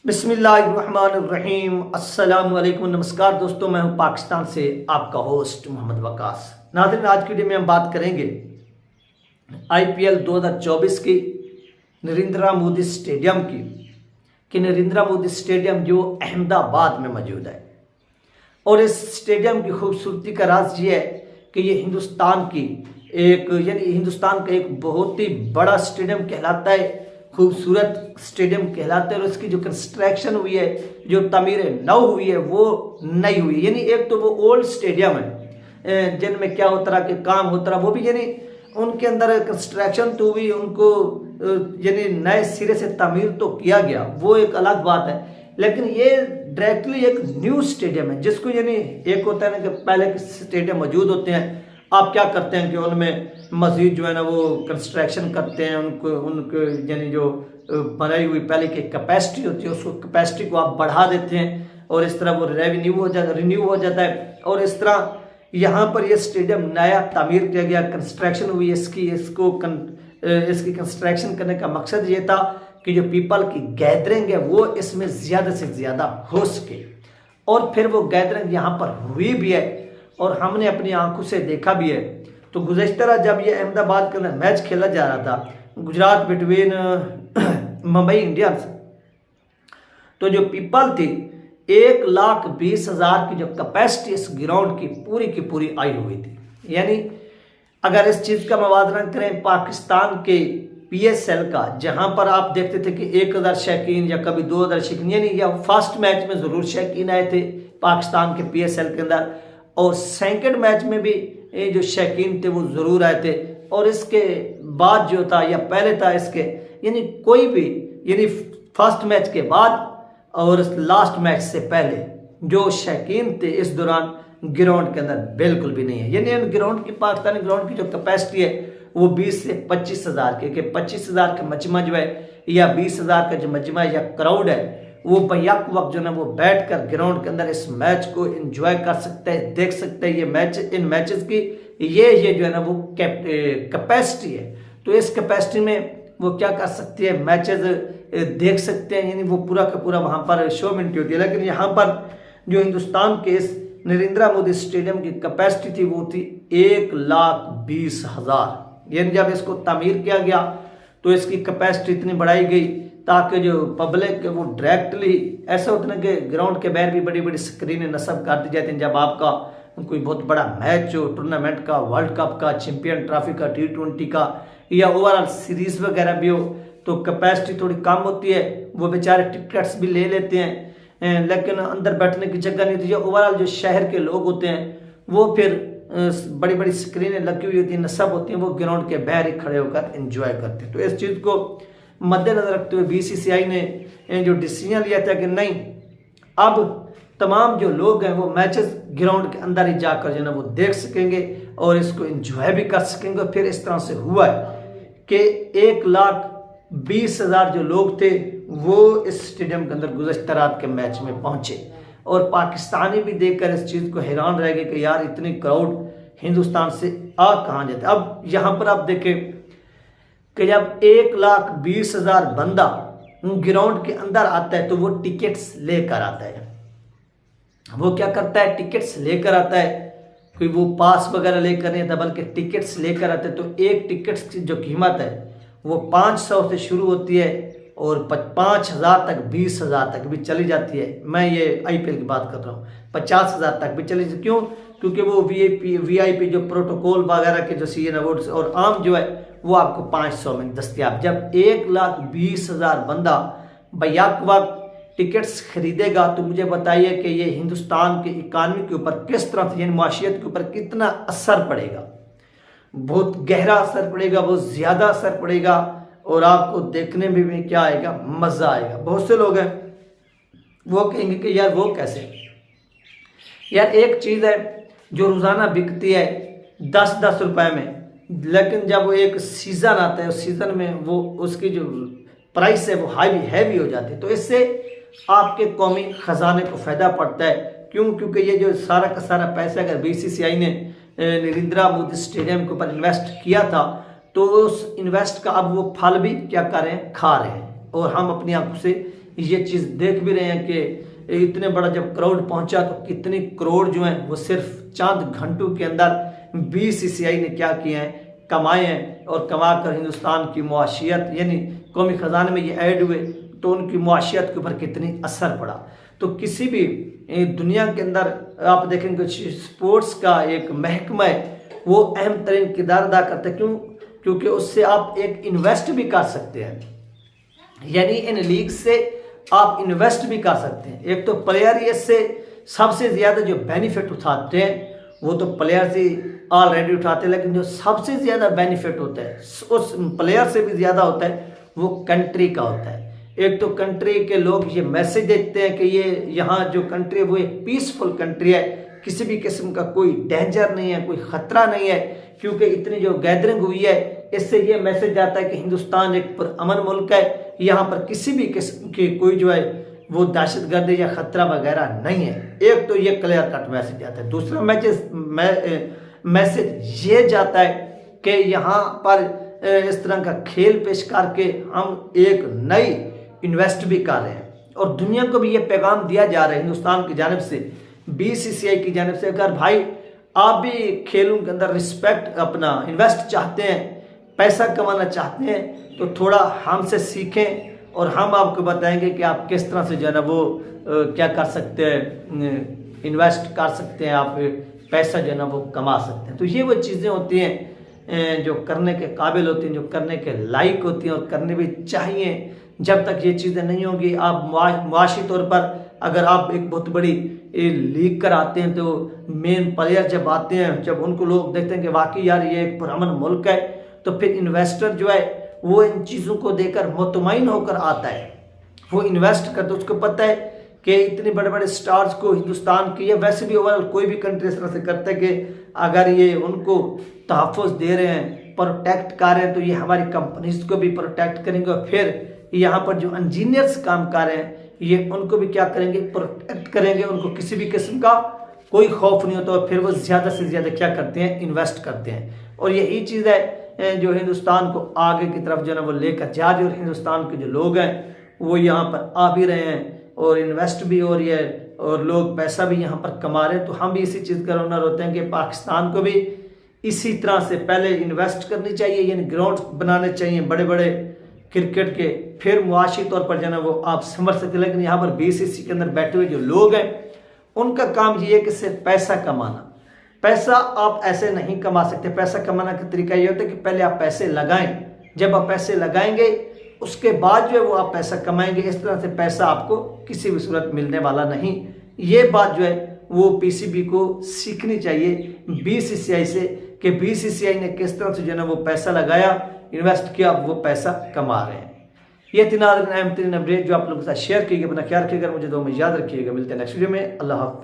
बिस्मिल्लाहिर्रहमानिर्रहीम। अस्सलाम वालेकुम। नमस्कार दोस्तों, मैं हूं पाकिस्तान से आपका होस्ट मोहम्मद वकास। नाज़रीन, आज की वीडियो में हम बात करेंगे IPL 2024 की नरेंद्र मोदी स्टेडियम की कि नरेंद्र मोदी स्टेडियम जो अहमदाबाद में मौजूद है, और इस स्टेडियम की खूबसूरती का राज ये है कि ये हिंदुस्तान का एक बहुत ही बड़ा स्टेडियम कहलाता है, खूबसूरत स्टेडियम कहलाता है। और इसकी जो कंस्ट्रक्शन हुई है, जो तमीर नौ हुई है, वो नई हुई है। यानी एक तो वो ओल्ड स्टेडियम है जिनमें क्या होता रहा कि काम होता रहा, वो भी यानी उनके अंदर कंस्ट्रक्शन तो हुई, उनको यानी नए सिरे से तमीर तो किया गया, वो एक अलग बात है। लेकिन ये डायरेक्टली एक न्यू स्टेडियम है, जिसको यानी एक होता है ना कि पहले के स्टेडियम मौजूद होते हैं, आप क्या करते हैं कि उनमें मजीद जो है ना वो कंस्ट्रक्शन करते हैं, उनको यानी जो बनाई हुई पहले की कैपेसिटी होती है, उसको कैपेसिटी को आप बढ़ा देते हैं और इस तरह वो रिन्यू हो जाता है। और इस तरह यहाँ पर ये स्टेडियम नया तामीर किया गया, कंस्ट्रक्शन हुई इसकी कंस्ट्रक्शन करने का मकसद ये था कि जो पीपल की गैदरिंग है वो इसमें ज़्यादा से ज़्यादा हो सके। और फिर वो गैदरिंग यहाँ पर हुई भी है और हमने अपनी आंखों से देखा भी है। तो गुज़श्ता जब ये अहमदाबाद के अंदर मैच खेला जा रहा था, गुजरात बिटवीन मुंबई इंडियंस, तो जो पीपल थी 1,20,000 की जो कैपेसिटी इस ग्राउंड की पूरी आई हुई थी। यानी अगर इस चीज़ का मवादना करें पाकिस्तान के PSL का, जहां पर आप देखते थे कि 1,000 शौकीन या कभी 2,000 शौकीन, यानी या फर्स्ट मैच में ज़रूर शौकीन आए थे पाकिस्तान के PSL के अंदर, और सेकंड मैच में भी जो शौकीन थे वो ज़रूर आए थे। और इसके बाद जो था या पहले था इसके, यानी कोई भी यानी फर्स्ट मैच के बाद और लास्ट मैच से पहले जो शौकीन थे इस दौरान ग्राउंड के अंदर बिल्कुल भी नहीं है। यानी ग्राउंड की पाकिस्तानी ग्राउंड की जो कैपेसिटी है वो 20 से 25,000 के 25,000 का मजमा जो है या 20,000 का जो मजमा या क्राउड है वो बैक वक्त जो है वो बैठ कर ग्राउंड के अंदर इस मैच को एंजॉय कर सकते हैं, देख सकते हैं। ये मैच इन मैचेस की ये जो है ना वो कैपेसिटी है। तो इस कैपेसिटी में वो क्या कर सकती है, मैचेस देख सकते हैं, यानी वो पूरा का पूरा वहाँ पर शोमेंटी होती है। लेकिन यहाँ पर जो हिंदुस्तान के इस नरेंद्र मोदी स्टेडियम की कैपेसिटी थी वो थी 1,20,000। यानी जब इसको तामीर किया गया तो इसकी कैपेसिटी इतनी बढ़ाई गई ताकि जो पब्लिक वो डायरेक्टली ऐसा होता है कि ग्राउंड के बाहर भी बड़ी बड़ी स्क्रीनें नस्ब कर दी जाती हैं। जब आपका कोई बहुत बड़ा मैच हो, टूर्नामेंट का, वर्ल्ड कप का, चैंपियन ट्रॉफी का, T20 का या ओवरऑल सीरीज वगैरह भी हो, तो कैपेसिटी थोड़ी कम होती है। वो बेचारे टिकट्स भी ले लेते हैं लेकिन अंदर बैठने की जगह नहीं होती है। ओवरऑल जो शहर के लोग होते हैं वो फिर बड़ी बड़ी स्क्रीनें लगी हुई होती हैं, नस्ब होती हैं, वो ग्राउंड के बाहर ही खड़े होकर एंजॉय करते हैं। तो इस चीज़ को मद्देनजर रखते हुए BCCI ने जो डिसीजन लिया था कि नहीं, अब तमाम जो लोग हैं वो मैचेस ग्राउंड के अंदर ही जाकर जो है ना वो देख सकेंगे और इसको एंजॉय भी कर सकेंगे। फिर इस तरह से हुआ है कि 1,20,000 जो लोग थे वो इस स्टेडियम के अंदर गुज़श्ता रात के मैच में पहुंचे और पाकिस्तानी भी देखकर इस चीज़ को हैरान रह गए कि यार इतनी क्राउड हिंदुस्तान से आ कहाँ जाते। अब यहाँ पर आप देखें कि जब 1,20,000 बंदा ग्राउंड के अंदर आता है तो वो टिकट्स लेकर आता है। वो क्या करता है, टिकट्स लेकर आता है, कोई वो पास वगैरह लेकर नहीं आता बल्कि टिकट्स लेकर आते हैं। तो एक टिकट्स की जो कीमत है वो 500 से शुरू होती है और 5,000 तक, 20,000 तक भी चली जाती है। मैं ये IPL की बात कर रहा हूँ, 50,000 तक भी चली जाती। क्यों? क्योंकि वो VIP जो प्रोटोकॉल वगैरह के जो CN अवार्ड्स और आम जो है वो आपको 500 में दस्तियाब। जब 1,20,000 बंदा बैक वक्त टिकट्स खरीदेगा तो मुझे बताइए कि ये हिंदुस्तान के इकानमी के ऊपर किस तरह से, यानी माशियत के ऊपर कितना असर पड़ेगा। बहुत गहरा असर पड़ेगा, बहुत ज़्यादा असर पड़ेगा और आपको देखने में भी क्या आएगा, मज़ा आएगा। बहुत से लोग हैं वो कहेंगे कि यार वो कैसे, यार एक चीज़ है जो रोज़ाना बिकती है 10-10 रुपए में, लेकिन जब वो एक सीज़न आता है उस सीज़न में वो उसकी जो प्राइस है वो हैवी हो जाती है। तो इससे आपके कौमी ख़जाने को फ़ायदा पड़ता है। क्यों? क्योंकि ये जो सारा का सारा पैसा अगर BCCI ने नरेंद्र मोदी स्टेडियम के ऊपर इन्वेस्ट किया था तो उस इन्वेस्ट का अब वो फल भी क्या कर रहे हैं, खा रहे हैं। और हम अपनी आंखों से ये चीज़ देख भी रहे हैं कि इतने बड़ा जब क्राउड पहुंचा तो कितनी करोड़ जो हैं वो सिर्फ चंद घंटों के अंदर बीसीसीआई ने क्या किए हैं, कमाए हैं। और कमा कर हिंदुस्तान की मुआशियत यानी कौमी ख़जाने में ये ऐड हुए तो उनकी मुआशियत के ऊपर कितनी असर पड़ा। तो किसी भी दुनिया के अंदर आप देखेंगे स्पोर्ट्स का एक महकमा है वो अहम तरीन किरदार अदा करता है। क्यों? क्योंकि उससे आप एक इन्वेस्ट भी कर सकते हैं, यानी इन लीग से आप इन्वेस्ट भी कर सकते हैं। एक तो प्लेयर इससे सबसे ज़्यादा जो बेनिफिट उठाते हैं वो तो प्लेयर से ऑलरेडी उठाते हैं, लेकिन जो सबसे ज़्यादा बेनिफिट होता है उस प्लेयर से भी ज़्यादा होता है वो कंट्री का होता है। एक तो कंट्री के लोग ये मैसेज देते हैं कि ये यहाँ जो कंट्री है वो एक पीसफुल कंट्री है, किसी भी किस्म का कोई डेंजर नहीं है, कोई ख़तरा नहीं है। क्योंकि इतनी जो गैदरिंग हुई है इससे ये मैसेज आता है कि हिंदुस्तान एक पुरअमन मुल्क है, यहाँ पर किसी भी किस्म की कोई जो है वो दहशतगर्दी या ख़तरा वगैरह नहीं है। एक तो ये क्लियर कट मैसेज आता है। दूसरा मैसेज ये जाता है कि यहाँ पर इस तरह का खेल पेश करके हम एक नई इन्वेस्ट भी कर रहे हैं और दुनिया को भी ये पैगाम दिया जा रहा है हिंदुस्तान की जानिब से, बीसीसीआई की जानिब से, अगर भाई आप भी खेलों के अंदर रिस्पेक्ट अपना इन्वेस्ट चाहते हैं, पैसा कमाना चाहते हैं तो थोड़ा हमसे सीखें और हम आपको बताएंगे कि आप किस तरह से जो है ना वो क्या कर सकते हैं, इन्वेस्ट कर सकते हैं, आप पैसा जो है ना वो कमा सकते हैं। तो ये वो चीज़ें होती हैं जो करने के काबिल होती हैं, जो करने के लायक होती हैं और करने भी चाहिए। जब तक ये चीज़ें नहीं होंगी, आप मुआशी तौर पर अगर आप एक बहुत बड़ी लीग कराते हैं तो मेन प्लेयर जब आते हैं, जब उनको लोग देखते हैं कि वाकई यार ये एक पुरअमन मुल्क है, तो फिर इन्वेस्टर जो है वो इन चीज़ों को देखकर मुतमईन होकर आता है, वो इन्वेस्ट करते। उसको पता है कि इतने बड़े बड़े स्टार्स को हिंदुस्तान की या वैसे भी ओवरऑल कोई भी कंट्री इस तरह से करता है कि अगर ये उनको तहफ़्फ़ुज़ दे रहे हैं, प्रोटेक्ट कर रहे हैं, तो ये हमारी कंपनीज को भी प्रोटेक्ट करेंगे और फिर यहाँ पर जो इंजीनियर्स काम कर रहे हैं ये उनको भी क्या करेंगे, प्रोटेक्ट करेंगे। उनको किसी भी किस्म का कोई खौफ नहीं होता और फिर वो ज़्यादा से ज़्यादा क्या करते हैं, इन्वेस्ट करते हैं। और यही चीज़ है जो हिंदुस्तान को आगे की तरफ जो है ना वो लेकर जा रही है। और हिंदुस्तान के जो लोग हैं वो यहाँ पर आ भी रहे हैं और इन्वेस्ट भी हो रही है और लोग पैसा भी यहाँ पर कमा रहे हैं। तो हम भी इसी चीज़ का ओनर होते हैं कि पाकिस्तान को भी इसी तरह से पहले इन्वेस्ट करनी चाहिए, यानी ग्राउंड बनाने चाहिए बड़े बड़े क्रिकेट के, फिर मुआशी तौर पर जो है वो आप समझ सकते। लेकिन यहाँ पर बीसीसी के अंदर बैठे हुए जो लोग हैं उनका काम ये है कि सिर्फ पैसा कमाना। पैसा आप ऐसे नहीं कमा सकते। पैसा कमाने का तरीका ये होता है कि पहले आप पैसे लगाएं, जब आप पैसे लगाएंगे उसके बाद जो है वो आप पैसा कमाएंगे। इस तरह से पैसा आपको किसी भी सूरत मिलने वाला नहीं। ये बात जो है वो पीसीबी को सीखनी चाहिए बीसीसीआई से कि बीसीसीआई ने किस तरह से जो है ना वो पैसा लगाया, इन्वेस्ट किया, वो पैसा कमा रहे हैं। ये 3 अहम 3 अपडेट जो आप लोगों के साथ शेयर किए, अपना ख्याल रखिएगा, मुझे दो में याद रखिएगा। मिलते हैं नेक्स्ट वीडियो में। अल्लाह हाफ़िज़।